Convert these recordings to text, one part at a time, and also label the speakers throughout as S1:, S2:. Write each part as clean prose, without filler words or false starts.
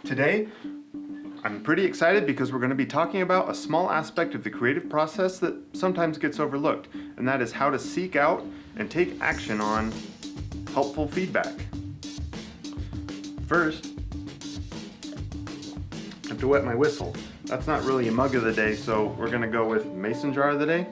S1: Today, I'm pretty excited because we're going to be talking about a small aspect of the creative process that sometimes gets overlooked, and that is how to seek out and take action on helpful feedback. First, I have to wet my whistle. That's not really a mug of the day, so we're going to go with mason jar of the day.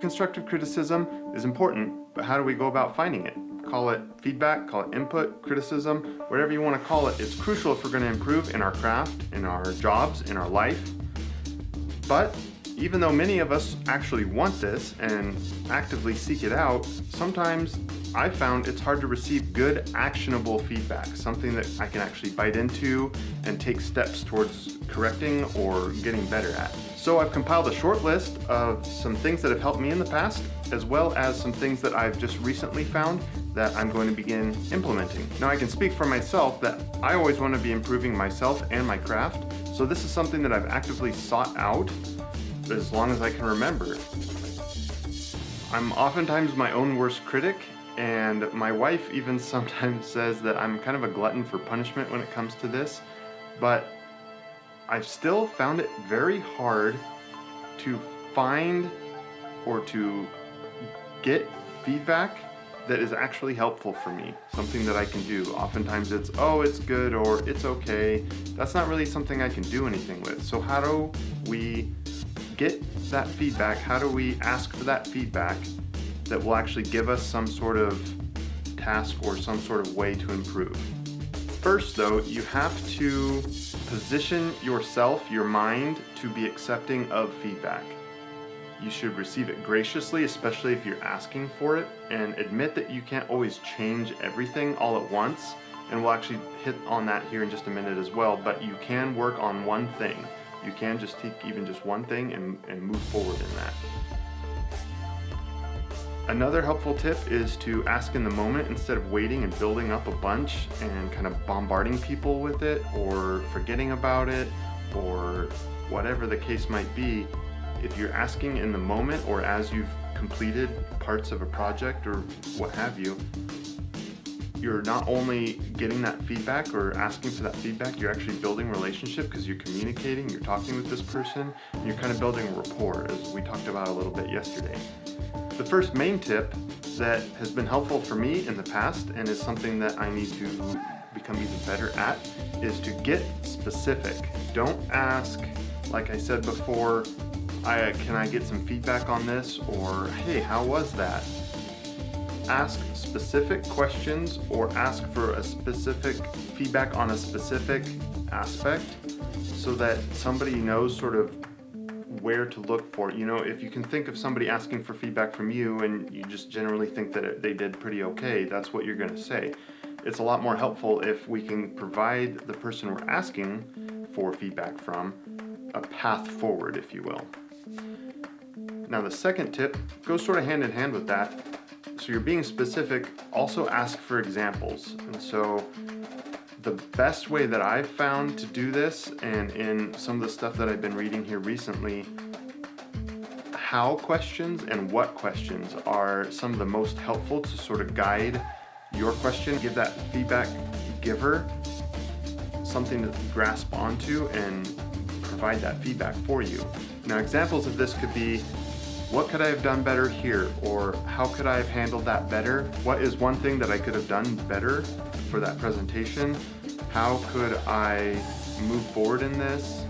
S1: Constructive criticism is important, but how do we go about finding it? Call it feedback, call it input, criticism, whatever you want to call it. It's crucial if we're going to improve in our craft, in our jobs, in our life. But even though many of us actually want this and actively seek it out, sometimes I've found it's hard to receive good, actionable feedback, something that I can actually bite into and take steps towards correcting or getting better at. So I've compiled a short list of some things that have helped me in the past, as well as some things that I've just recently found that I'm going to begin implementing. Now I can speak for myself that I always want to be improving myself and my craft, so this is something that I've actively sought out as long as I can remember. I'm oftentimes my own worst critic, and my wife even sometimes says that I'm kind of a glutton for punishment when it comes to this, but I've still found it very hard to find or to get feedback that is actually helpful for me, something that I can do. Oftentimes it's, oh, it's good or it's okay. That's not really something I can do anything with. So how do we get that feedback? How do we ask for that feedback that will actually give us some sort of task or some sort of way to improve? First though, you have to position yourself, your mind, to be accepting of feedback. You should receive it graciously, especially if you're asking for it, and admit that you can't always change everything all at once, and we'll actually hit on that here in just a minute as well, but you can work on one thing. You can just take even just one thing and move forward in that. Another helpful tip is to ask in the moment instead of waiting and building up a bunch and kind of bombarding people with it or forgetting about it or whatever the case might be. If you're asking in the moment or as you've completed parts of a project or what have you, you're not only getting that feedback or asking for that feedback, you're actually building relationship because you're communicating, you're talking with this person, and you're kind of building rapport, as we talked about a little bit yesterday. The first main tip that has been helpful for me in the past and is something that I need to become even better at is to get specific. Don't ask, like I said before, can I get some feedback on this? Or, hey, how was that? Ask specific questions or ask for a specific feedback on a specific aspect so that somebody knows sort of where to look for. You know, if you can think of somebody asking for feedback from you and you just generally think that they did pretty okay, that's what you're going to say. It's a lot more helpful if we can provide the person we're asking for feedback from a path forward, if you will. Now the second tip goes sort of hand in hand with that. So you're being specific, also ask for examples. And so the best way that I've found to do this, and in some of the stuff that I've been reading here recently, how questions and what questions are some of the most helpful to sort of guide your question, give that feedback giver something to grasp onto and provide that feedback for you. Now examples of this could be, what could I have done better here? Or how could I have handled that better? What is one thing that I could have done better for that presentation? How could I move forward in this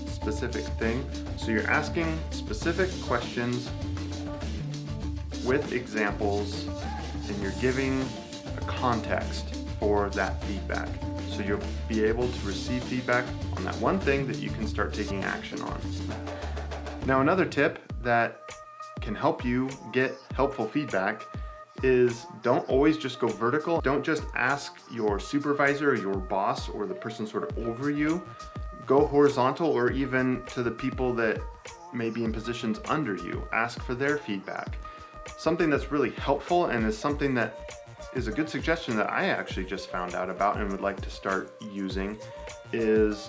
S1: specific thing? So you're asking specific questions with examples and you're giving a context for that feedback. So you'll be able to receive feedback on that one thing that you can start taking action on. Now another tip that can help you get helpful feedback is don't always just go vertical. Don't just ask your supervisor or your boss or the person sort of over you. Go horizontal or even to the people that may be in positions under you. Ask for their feedback. Something that's really helpful and is something that is a good suggestion that I actually just found out about and would like to start using is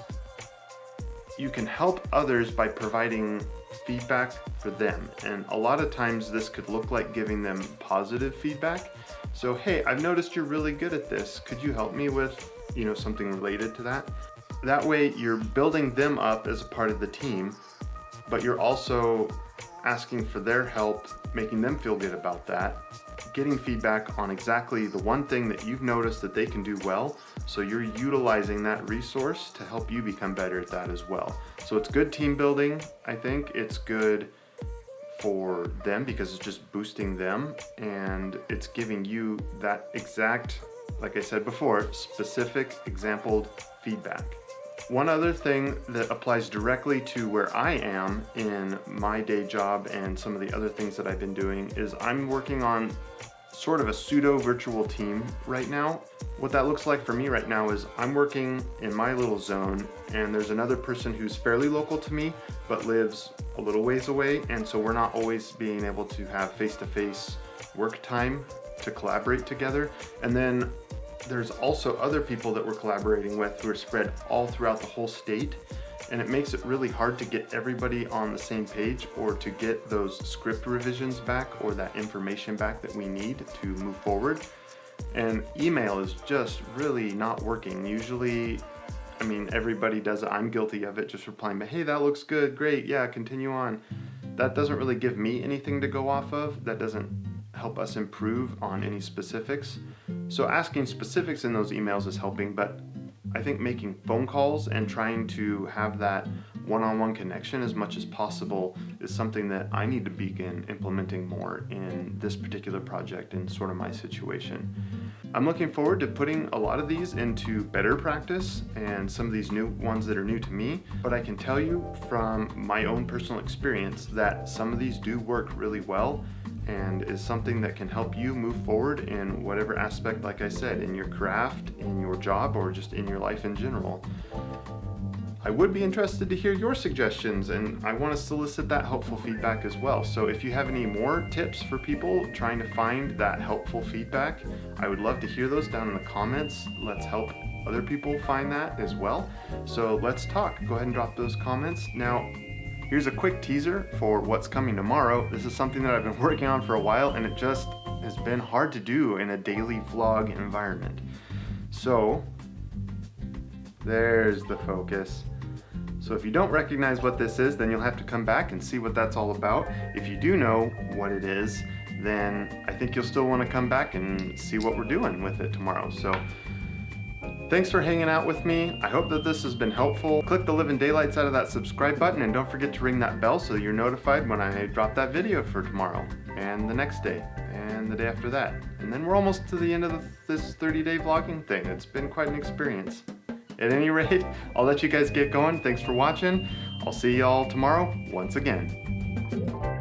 S1: you can help others by providing feedback for them. And a lot of times this could look like giving them positive feedback. So, hey, I've noticed you're really good at this. Could you help me with, something related to that? That way you're building them up as a part of the team, but you're also asking for their help, making them feel good about that, getting feedback on exactly the one thing that you've noticed that they can do well, so you're utilizing that resource to help you become better at that as well. So it's good team building, I think. It's good for them because it's just boosting them, and it's giving you that exact, like I said before, specific exampled feedback. One other thing that applies directly to where I am in my day job and some of the other things that I've been doing is I'm working on sort of a pseudo virtual team right now. What that looks like for me right now is I'm working in my little zone, and there's another person who's fairly local to me but lives a little ways away, and so we're not always being able to have face-to-face work time to collaborate together. And then there's also other people that we're collaborating with who are spread all throughout the whole state, and it makes it really hard to get everybody on the same page or to get those script revisions back or that information back that we need to move forward. And email is just really not working. Usually, I mean, everybody does it. I'm guilty of it, just replying, but hey, that looks good, great, yeah, continue on. That doesn't really give me anything to go off of. That doesn't help us improve on any specifics. So asking specifics in those emails is helping, but I think making phone calls and trying to have that one-on-one connection as much as possible is something that I need to begin implementing more in this particular project and sort of my situation. I'm looking forward to putting a lot of these into better practice and some of these new ones that are new to me, but I can tell you from my own personal experience that some of these do work really well and is something that can help you move forward in whatever aspect, like I said, in your craft, in your job, or just in your life in general. I would be interested to hear your suggestions, and I want to solicit that helpful feedback as well. So if you have any more tips for people trying to find that helpful feedback, I would love to hear those down in the comments. Let's help other people find that as well. So let's talk. Go ahead and drop those comments. Now, here's a quick teaser for what's coming tomorrow. This is something that I've been working on for a while, and it just has been hard to do in a daily vlog environment. So there's the focus. So if you don't recognize what this is, then you'll have to come back and see what that's all about. If you do know what it is, then I think you'll still want to come back and see what we're doing with it tomorrow. So thanks for hanging out with me. I hope that this has been helpful. Click the living daylights out of that subscribe button, and don't forget to ring that bell so you're notified when I drop that video for tomorrow and the next day and the day after that. And then we're almost to the end of this 30-day vlogging thing. It's been quite an experience. At any rate, I'll let you guys get going. Thanks for watching. I'll see y'all tomorrow once again.